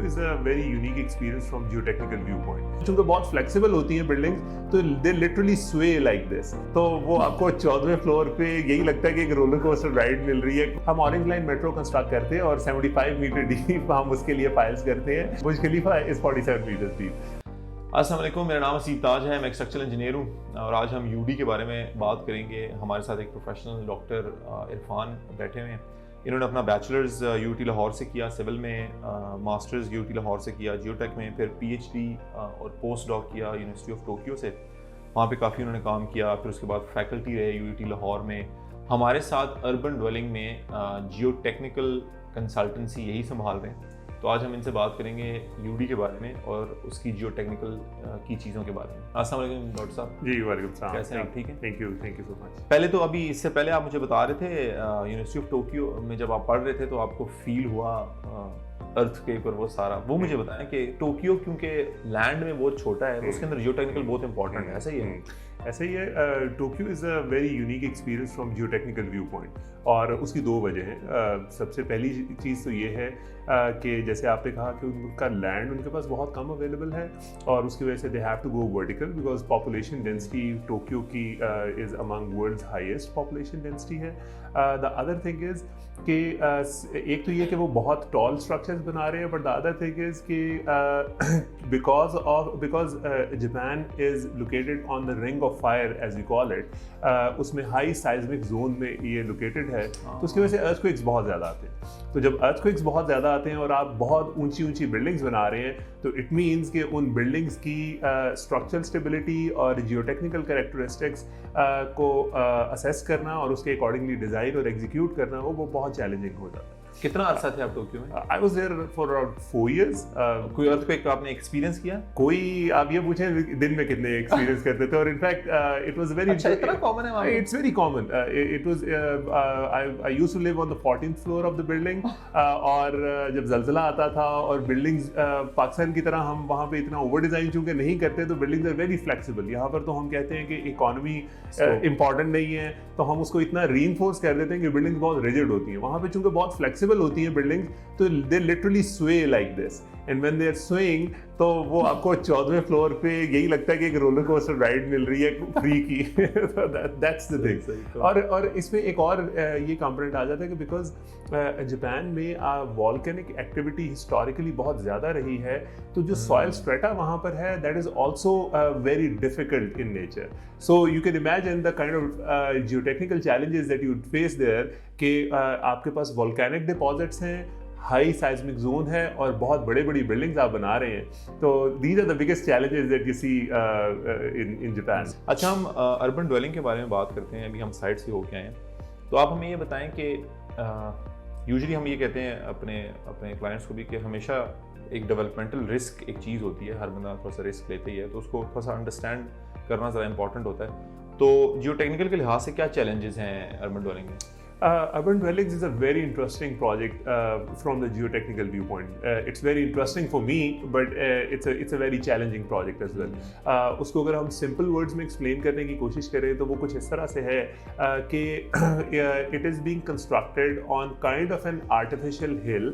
is a very unique experience from geotechnical viewpoint. चूंकि बहुत flexible होती हैं बिल्डिंग्स, तो they literally sway like this. तो वो आपको 14वें फ्लोर पे यही लगता है कि एक रोलर कोस्टर राइड मिल रही है। हम ऑरेंज लाइन मेट्रो कंस्ट्रक्ट करते हैं और 75 मीटर डीप हम उसके लिए फाइल्स करते हैं। बुर्ज खलीफा इज 47 मीटर डीप। अस्सलाम वालेकुम, मेरा नाम असीब ताज है, मैं एक स्ट्रक्चरल इंजीनियर हूँ और आज हम यूडी के बारे में बात करेंगे। हमारे साथ एक प्रोफेशनल डॉक्टर इरफान बैठे हुए हैं। इन्होंने अपना बैचलर्स यूटी लाहौर से किया सिविल में, मास्टर्स यूटी लाहौर से किया जियोटेक में, फिर पीएचडी और पोस्ट डॉक किया यूनिवर्सिटी ऑफ टोक्यो से। वहाँ पे काफ़ी उन्होंने काम किया। फिर उसके बाद फैकल्टी रहे यूटी लाहौर में। हमारे साथ अर्बन ड्वेलिंग में जियोटेक्निकल कंसल्टेंसी यही संभाल रहे हैं। तो आज हम इनसे बात करेंगे यूडी के बारे में और उसकी जियोटेक्निकल की चीज़ों के बारे में। अस्सलाम वालेकुम डॉक्टर साहब। जी वालेकुम सलाम। कैसे हैं आप? ठीक है, थैंक यू सो मच। पहले तो अभी इससे पहले आप मुझे बता रहे थे यूनिवर्सिटी ऑफ टोक्यो में जब आप पढ़ रहे थे तो आपको फील हुआ अर्थक्वेक और वो सारा, वो मुझे बताएं कि टोक्यो क्योंकि लैंड में बहुत छोटा है, उसके अंदर जियोटेक्निकल बहुत इंपॉर्टेंट है, ऐसा ही है? ऐसा ही है। Tokyo is a very unique experience from geotechnical view point, और उसकी दो वजह हैं। सबसे पहली चीज़ तो ये है कि जैसे आपने कहा कि उनका लैंड उनके पास बहुत कम अवेलेबल है और उसकी वजह से they have to go vertical because population density Tokyo की is among world's highest population density है। द अदर थिंग इज़ कि एक तो ये कि वो बहुत टॉल स्ट्रक्चर्स बना रहे हैं, but the other thing is कि because Japan is located on the ring of fire as we call it, उसमें हाई साइज्मिक जोन में ये लोकेटेड है, तो उसकी वजह से अर्थक्वेक्स बहुत ज़्यादा आते हैं। तो जब अर्थक्वेक्स बहुत ज़्यादा आते हैं और आप बहुत ऊंची ऊंची बिल्डिंग्स बना रहे हैं, तो इट मीन्स कि उन बिल्डिंग्स की स्ट्रक्चरल स्टेबिलिटी और जियोटेक्निकल कैरेक्टरिस्टिक्स को असेस करना और उसके अकॉर्डिंगली डिज़ाइन और एग्जीक्यूट करना वो बहुत चैलेंजिंग हो जाता है। कितना अरसा थे आप टोक्यो में? I was there for around 4 years। कोई अर्थक्वेक का आपने एक्सपीरियंस किया? कोई, आप ये पूछें दिन में कितने एक्सपीरियंस करते थे, और इनफैक्ट इट वाज वेरी, अच्छा इतना कॉमन है वहाँ पे? It's very common. It was I used to live on the 14th floor of the building, और जब जलजला आता था और बिल्डिंग्स पाकिस्तान की तरह हम वहाँ पे इतना ओवर डिजाइन चूंकि नहीं करते, तो बिल्डिंग्स आर वेरी फ्लेक्सिबल। यहाँ पर तो हम कहते हैं कि इकोनॉमी इंपॉर्टेंट नहीं है, तो हम उसको इतना रीइंफोर्स कर देते हैं कि बिल्डिंग्स बहुत रिजिड होती हैं। वहाँ पे चूंकि बहुत फ्लेक्सिबल होती हैं बिल्डिंग्स, तो they literally sway like this, and when they are swaying, तो वो आपको 14वें फ्लोर पे यही लगता है कि एक रोलर कोस्टर राइड मिल रही है फ्री की। so that's the thing। और इसमें एक और ये कंपोनेंट आ जाता है कि बिकॉज जापान में वॉल्केनिक एक्टिविटी हिस्टोरिकली बहुत ज़्यादा रही है, तो जो सॉइल स्ट्रेटा वहाँ पर है that is also very difficult in nature. So you can imagine the kind of geotechnical challenges that you face there कि आपके पास वॉल्केनिक डिपॉजिट्स हैं, हाई साइज्मिक जोन है और बहुत बड़े बड़ी बिल्डिंग्स आप बना रहे हैं। तो these are the biggest challenges that you see in Japan. अच्छा, हम अर्बन ड्वेलिंग के बारे में बात करते हैं। अभी हम साइड से होके आए हैं, तो आप हमें ये बताएं कि यूजुअली हम ये कहते हैं अपने क्लाइंट्स को भी कि हमेशा एक डेवलपमेंटल रिस्क एक चीज़ होती है, हर बंदा थोड़ा सा रिस्क लेते ही है, तो उसको थोड़ा सा अंडरस्टैंड करना ज़्यादा इंपॉर्टेंट होता है। तो जियोटेक्निकल के लिहाज से क्या चैलेंजेस हैं अर्बन ड्वेलिंग में? Urban Dwellings is a very interesting project from the geotechnical viewpoint. It's very interesting for me, but it's a very challenging project as well. उसको अगर हम simple words में explain करने की कोशिश करें तो वो कुछ इस तरह से है कि it is being constructed on kind of an artificial hill.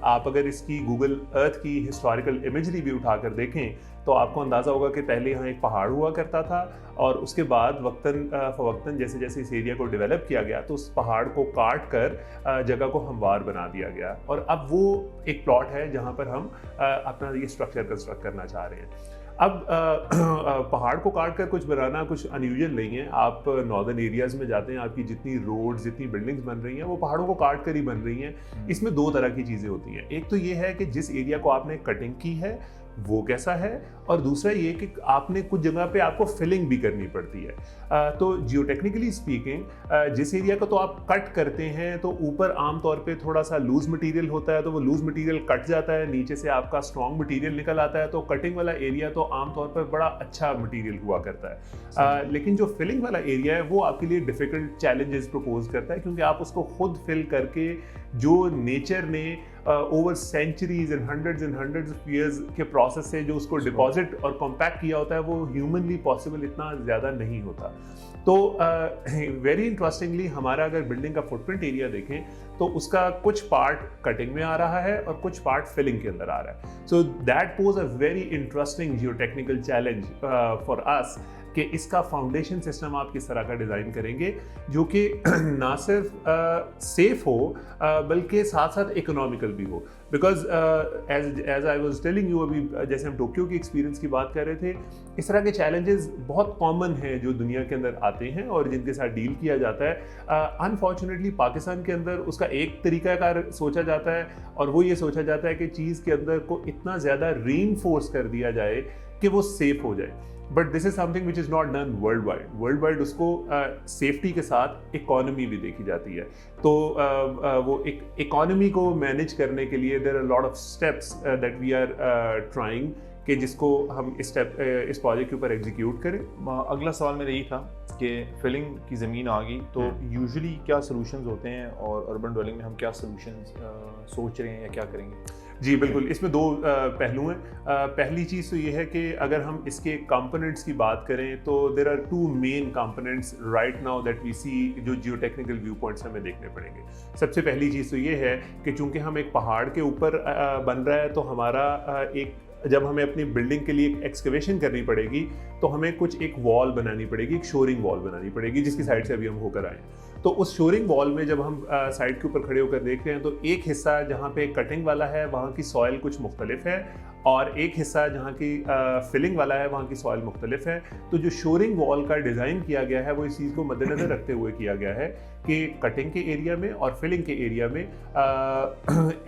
आप अगर इसकी Google Earth की historical imagery भी उठाकर देखें तो आपको अंदाज़ा होगा कि पहले यहाँ एक पहाड़ हुआ करता था, और उसके बाद वक्तन जैसे जैसे इस एरिया को डेवलप किया गया तो उस पहाड़ को काट कर जगह को हमवार बना दिया गया, और अब वो एक प्लॉट है जहाँ पर हम अपना ये स्ट्रक्चर कंस्ट्रक्ट करना चाह रहे हैं। अब पहाड़ को काट कर कुछ बनाना कुछ अनयूजुअल नहीं है। आप नॉर्दर्न एरियाज़ में जाते हैं, आपकी जितनी रोड्स जितनी बिल्डिंग्स बन रही हैं वो पहाड़ों को काट कर ही बन रही हैं। इसमें दो तरह की चीज़ें होती हैं। एक तो ये है कि जिस एरिया को आपने कटिंग की है वो कैसा है, और दूसरा ये कि आपने कुछ जगह पे आपको फिलिंग भी करनी पड़ती है। तो जियोटेक्निकली स्पीकिंग जिस एरिया को तो आप कट करते हैं तो ऊपर आमतौर पे थोड़ा सा लूज मटेरियल होता है, तो वो लूज मटेरियल कट जाता है, नीचे से आपका स्ट्रॉन्ग मटेरियल निकल आता है, तो कटिंग वाला एरिया तो आमतौर पर बड़ा अच्छा मटेरियल हुआ करता है। लेकिन जो फिलिंग वाला एरिया है वो आपके लिए डिफिकल्ट चैलेंजेस प्रपोज करता है, क्योंकि आप उसको खुद फिल करके जो नेचर ने over centuries and hundreds of years के प्रोसेस से जो उसको डिपॉजिट और कॉम्पैक्ट किया होता है वो ह्यूमनली पॉसिबल इतना ज़्यादा नहीं होता। तो वेरी इंटरेस्टिंगली हमारा अगर बिल्डिंग का फुटप्रिंट एरिया देखें तो उसका कुछ पार्ट कटिंग में आ रहा है और कुछ पार्ट फिलिंग के अंदर आ रहा है। So that pose a very interesting geotechnical challenge for us कि इसका फाउंडेशन सिस्टम आप किस तरह का डिज़ाइन करेंगे जो कि ना सिर्फ सेफ हो बल्कि साथ साथ इकोनॉमिकल भी हो। Because as I was telling you, अभी जैसे हम टोक्यो की एक्सपीरियंस की बात कर रहे थे, इस तरह के चैलेंजेस बहुत कॉमन हैं जो दुनिया के अंदर आते हैं और जिनके साथ डील किया जाता है। अनफॉर्चुनेटली पाकिस्तान के अंदर उसका एक तरीकाकार सोचा जाता है और वो ये सोचा जाता है कि चीज़ के अंदर को इतना ज़्यादा रीइंफोर्स कर दिया जाए कि वो सेफ हो जाए। But this is something which is not done world wide. World wide उसको सेफ्टी के साथ इकोनॉमी भी देखी जाती है। तो वो एक इकोनॉमी को मैनेज करने के लिए there are lot of steps that we are trying कि जिसको हम इस प्रोजेक्ट के ऊपर एग्जीक्यूट करें। अगला सवाल मेरा यही था कि फिलिंग की ज़मीन आ गई तो यूजुअली क्या सॉल्यूशंस होते हैं और अर्बन ड्वेलिंग में हम क्या सॉल्यूशंस सोच रहे हैं या क्या करेंगे? जी बिल्कुल, इसमें दो पहलू हैं। पहली चीज़ तो ये है कि अगर हम इसके कंपोनेंट्स की बात करें तो there are two main components right now that we see जो जियोटेक्निकल व्यू पॉइंट्स हमें देखने पड़ेंगे। सबसे पहली चीज़ तो ये है कि चूंकि हम एक पहाड़ के ऊपर बन रहा है तो हमारा जब हमें अपनी बिल्डिंग के लिए एक एक्सकवेशन करनी पड़ेगी तो हमें कुछ एक वॉल बनानी पड़ेगी, एक शोरिंग वॉल बनानी पड़ेगी जिसकी साइड से अभी हम होकर आए। तो उस शोरिंग वॉल में जब हम साइड के ऊपर खड़े होकर देख रहे हैं तो एक हिस्सा जहाँ पे कटिंग वाला है वहाँ की सॉइल कुछ मुख्तलिफ है और एक हिस्सा जहाँ की फिलिंग वाला है वहाँ की सॉइल मुख्तलिफ है। तो जो शोरिंग वॉल का डिज़ाइन किया गया है वो इस चीज़ को मद्देनज़र रखते हुए किया गया है कि कटिंग के एरिया में और फिलिंग के एरिया में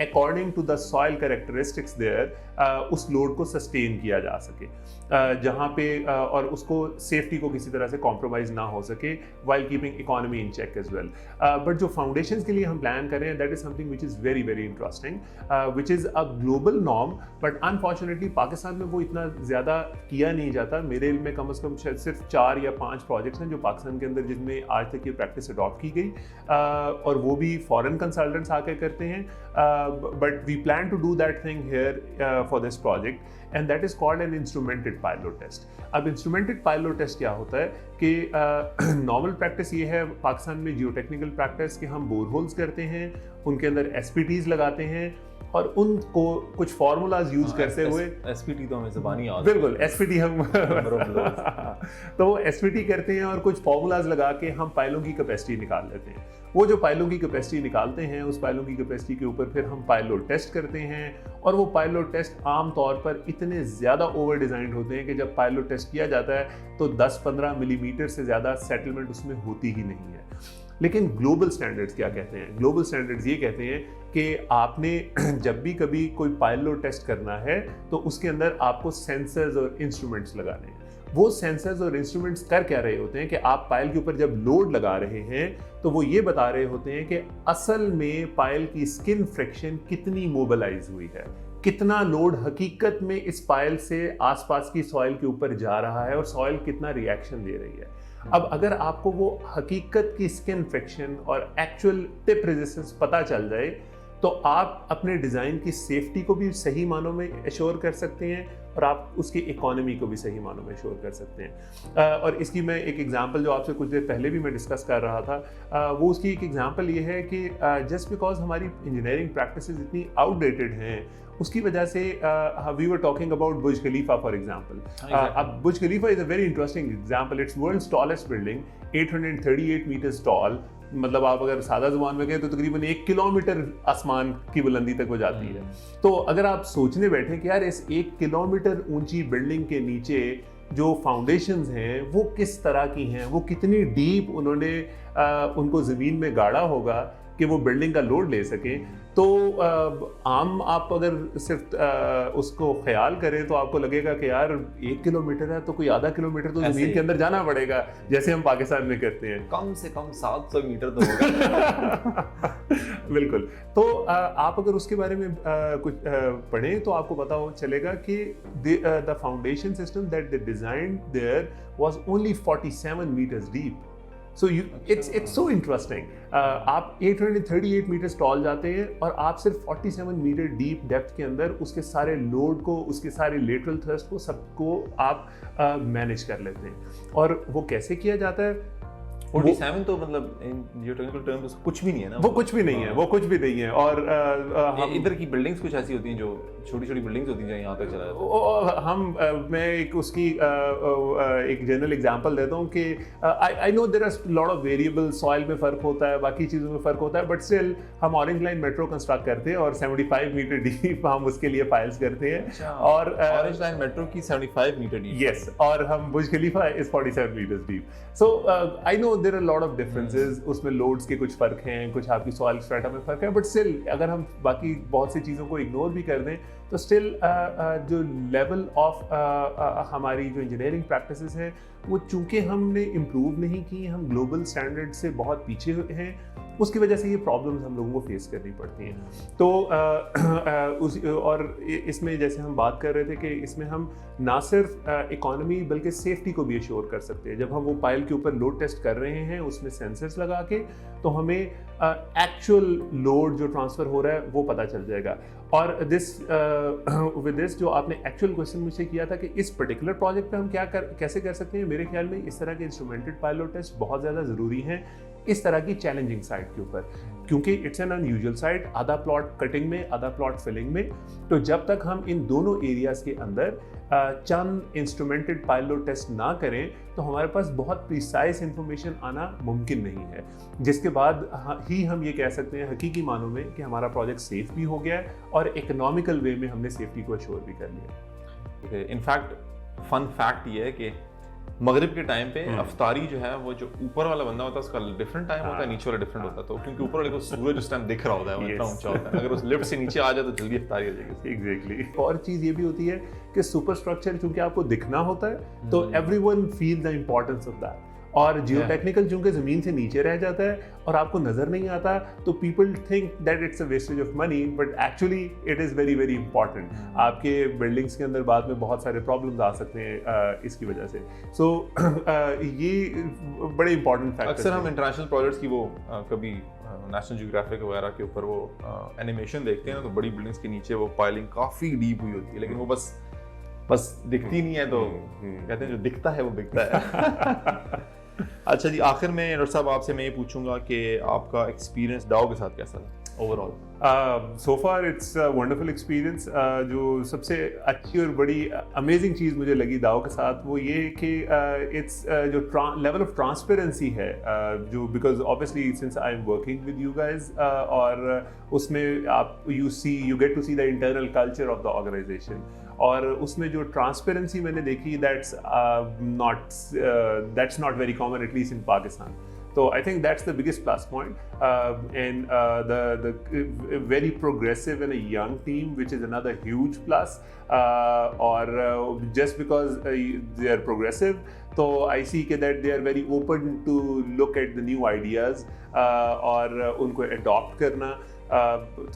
according to the soil characteristics there उस लोड को सस्टेन किया जा सके जहाँ पे और उसको सेफ्टी को किसी तरह से कॉम्प्रोमाइज़ ना हो सके while keeping economy in check as well. But जो फाउंडेशंस के लिए हम प्लान कर रहे हैं that is something which is very very interesting which is a global norm. But unfortunately Pakistan में वो इतना ज़्यादा किया नहीं जाता। मेरे इल्म में कम से कम शायद सिर्फ 4 या 5 प्रोजेक्ट्स हैं जो पाकिस्तान के अंदर जिनमें आज तक ये प्रैक्टिस अडॉप्ट की गई और वो भी फॉरेन कंसल्टेंट्स आके करते हैं। But we plan to do that thing here for this project and that is called an instrumented pilot test. अब इंस्ट्रूमेंटेड पायलट टेस्ट क्या होता है कि नॉर्मल प्रैक्टिस ये है पाकिस्तान में जियोटेक्निकल प्रैक्टिस कि हम बोरहोल्स करते हैं, उनके अंदर एसपीटीज लगाते हैं और उनको कुछ फार्मूलाज यूज करते हुए एसपीटी तो हमें ज़बानी याद बिल्कुल एसपीटी हम तो वो एसपीटी करते हैं और कुछ फार्मूलाज लगा के हम पाइलों की कैपेसिटी निकाल लेते हैं। वो जो पाइलों की कैपेसिटी निकालते हैं उस पाइलों की कैपेसिटी के ऊपर फिर हम पायलट टेस्ट करते हैं और वो पायलट टेस्ट आम तौर पर इतने ज़्यादा ओवर डिज़ाइंड होते हैं कि जब पायलट टेस्ट किया जाता है तो 10-15 मिलीमीटर से ज़्यादा सेटलमेंट उसमें होती ही नहीं है। लेकिन ग्लोबल स्टैंडर्ड्स क्या कहते हैं? ग्लोबल स्टैंडर्ड्स ये कहते हैं कि आपने जब भी कभी कोई पायलट टेस्ट करना है तो उसके अंदर आपको सेंसर्स और इंस्ट्रूमेंट्स लगाने हैं। वो सेंसर्स और इंस्ट्रूमेंट्स कर क्या रहे होते हैं कि आप पायल के ऊपर जब लोड लगा रहे हैं तो वो ये बता रहे होते हैं कि असल में पायल की स्किन फ्रिक्शन कितनी मोबिलाइज हुई है, कितना लोड हकीकत में इस पायल से आसपास की सॉइल के ऊपर जा रहा है और सॉइल कितना रिएक्शन दे रही है। अब अगर आपको वो हकीकत की स्किन फ्रिक्शन और एक्चुअल टिप रेजिस्टेंस पता चल जाए तो आप अपने डिज़ाइन की सेफ्टी को भी सही मानों में एश्योर कर सकते हैं और आप उसकी इकोनॉमी को भी सही मानों में एश्योर कर सकते हैं। और इसकी मैं एक एग्जांपल जो आपसे कुछ देर पहले भी मैं डिस्कस कर रहा था वो उसकी एक एग्जांपल ये है कि जस्ट बिकॉज हमारी इंजीनियरिंग प्रैक्टिसेस इतनी आउटडेटेड हैं उसकी वजह से we were talking about Burj Khalifa for example. अब Burj Khalifa is a very interesting example. It's world's tallest building 838 meters tall. मतलब आप अगर सादा जुबान में कहें तो तकरीबन 1 किलोमीटर आसमान की बुलंदी तक हो जाती है। तो अगर आप सोचने बैठे कि यार इस 1 किलोमीटर ऊंची बिल्डिंग के नीचे जो फाउंडेशंस हैं वो किस तरह की हैं, वो कितनी डीप उन्होंने उनको ज़मीन में गाड़ा होगा कि वो बिल्डिंग का लोड ले सकें। तो आम आप अगर सिर्फ उसको ख्याल करें तो आपको लगेगा कि यार 1 किलोमीटर है तो कोई आधा किलोमीटर तो ज़मीन के अंदर जाना पड़ेगा जैसे हम पाकिस्तान में करते हैं। कम से कम 700 मीटर तो होगा। बिल्कुल। तो आप अगर उसके बारे में कुछ पढ़ें तो आपको पता हो चलेगा कि the foundation system that they designed there was only 47 metres deep. So it's so interesting. आप 838 मीटर्स टॉल जाते हैं और आप सिर्फ 47 मीटर डीप डेप्थ के अंदर उसके सारे लोड को, उसके सारे लेटरल थ्रस्ट को, सबको आप मैनेज कर लेते हैं। और वो कैसे किया जाता है? 47 तो मतलब इन जियोटेक्निकल टर्म्स कुछ भी नहीं है ना, वो कुछ भी नहीं है, वो कुछ भी नहीं है। और हम इधर की बिल्डिंग्स कुछ ऐसी होती हैं जो छोटी छोटी बिल्डिंग्स होती हैं जहाँ यहाँ तक चला जाता है। मैं एक उसकी एक जनरल एग्जांपल देता हूँ कि I know there are lot of variable, soil में फ़र्क होता है, बाकी चीज़ों में फ़र्क होता है, बट स्टिल हम ऑरेंज लाइन मेट्रो कंस्ट्रक्ट करते हैं और 75 मीटर डीप हम उसके लिए फाइल्स करते हैं। और ऑरेंज लाइन मेट्रो की 75 मीटर डीप, यस, और हम Burj Khalifa is 47 metres deep. So I know there are lot of differences, उसमें लोड्स के कुछ फ़र्क हैं, कुछ आपकी सॉइल स्ट्रेटा में फ़र्क है, बट स्टिल अगर हम बाकी बहुत सी चीज़ों को इग्नोर भी कर दें तो स्टिल जो लेवल ऑफ हमारी जो इंजीनियरिंग प्रैक्टिसेस है वो चूंकि हमने इम्प्रूव नहीं की, हम ग्लोबल स्टैंडर्ड से बहुत पीछे हैं, उसकी वजह से ये प्रॉब्लम्स हम लोगों को फेस करनी पड़ती हैं। तो और इसमें जैसे हम बात कर रहे थे कि इसमें हम ना सिर्फ इकोनॉमी बल्कि सेफ्टी को भी एश्योर कर सकते हैं। जब हम वो पाइल के ऊपर लोड टेस्ट कर रहे हैं उसमें सेंसर्स लगा के, तो हमें एक्चुअल लोड जो ट्रांसफ़र हो रहा है वो पता चल जाएगा। और विद दिस जो आपने एक्चुअल क्वेश्चन मुझसे किया था कि इस पर्टिकुलर प्रोजेक्ट पे हम कैसे कर सकते हैं, मेरे ख्याल में इस तरह के इंस्ट्रूमेंटेड पायलट टेस्ट बहुत ज़्यादा ज़रूरी हैं इस तरह की चैलेंजिंग साइट के ऊपर, क्योंकि इट्स एन अनयूजुअल साइट, आधा प्लॉट कटिंग में, आधा प्लॉट फिलिंग में। तो जब तक हम इन दोनों एरियाज़ के अंदर चंद इंस्ट्रूमेंटेड पायलट टेस्ट ना करें तो हमारे पास बहुत प्रिसाइज इंफॉर्मेशन आना मुमकिन नहीं है, जिसके बाद ही हम ये कह सकते हैं हकीकी मानों में कि हमारा प्रोजेक्ट सेफ भी हो गया है और इकोनॉमिकल वे में हमने सेफ्टी को अश्योर भी कर लिया। इनफैक्ट फन फैक्ट ये है कि मगरिब के टाइम पे अफ्तारी जो है वो जो ऊपर वाला बंदा होता है उसका डिफरेंट टाइम होता है, नीचे वाला डिफरेंट होता है, तो क्योंकि ऊपर वाले को सूरज उस टाइम दिख रहा होता है, वो इतना ऊंचा होता है, अगर उस लिफ्ट से नीचे आ जाए तो जल्दी अफ्तारी हो जाएगी। एग्जैक्टली। और चीज़ ये भी होती है कि सुपर स्ट्रक्चर चूंकि आपको दिखना होता है तो everyone feel the importance of that, और जियोटेक्निकल चूंकि ज़मीन से नीचे रह जाता है और आपको नज़र नहीं आता, तो people think that it's a wastage of money, but actually it is very very important. आपके बिल्डिंग्स के अंदर बाद में बहुत सारे प्रॉब्लम्स आ सकते हैं इसकी वजह से। सो ये बड़े इंपॉर्टेंट फैक्टर। अक्सर हम इंटरनेशनल प्रोजेक्ट्स की वो कभी नेशनल जियोग्राफिक वगैरह के ऊपर वो एनिमेशन देखते हैं ना, तो बड़ी बिल्डिंग्स के नीचे वो पाइलिंग काफ़ी डीप हुई होती है, लेकिन वो बस दिखती नहीं है, तो कहते हैं जो दिखता है वो बिकता है। अच्छा जी, आखिर में डॉक्टर साहब आपसे मैं ये पूछूंगा कि आपका एक्सपीरियंस डाओ के साथ कैसा था overall? So far it's wonderful experience. जो सबसे अच्छी और बड़ी अमेजिंग चीज़ मुझे लगी दाओ के साथ वो ये कि इट्स जो लेवल ऑफ ट्रांसपेरेंसी है, जो because obviously since I am working with you guys, और उसमें आप you get to see the internal culture of the organisation, और उसमें जो ट्रांसपेरेंसी मैंने देखी that's not very common at least in Pakistan. So I think that's the biggest plus point, and the very progressive and a young team, which is another huge plus. Or just because they are progressive, so I see that they are very open to look at the new ideas और उनको adopt करना.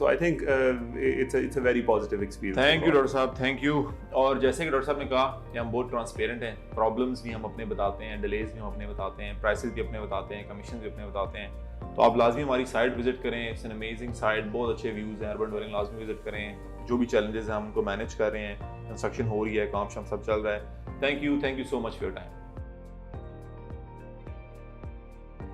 So I think it's a very positive experience. Thank you doctor साहब, thank you. और जैसे कि doctor साहब ने कहा कि हम बहुत ट्रांसपेरेंट हैं, प्रॉब्लम्स भी हम अपने बताते हैं, डिलेज भी हम अपने बताते हैं, प्राइसेस भी अपने बताते हैं, कमीशन भी अपने बताते हैं, तो आप लाजमी हमारी साइट विजिट करें। इट्स एन अमेजिंग साइट, बहुत अच्छे व्यूज़ हैं, अर्बन डवेलिंग लाजमी विजिट करें। जो भी चैलेंजेस हैं हम उनको मैनेज कर रहे हैं, कंस्ट्रक्शन हो रही है, काम शाम सब चल रहा है। Thank you so much for your time.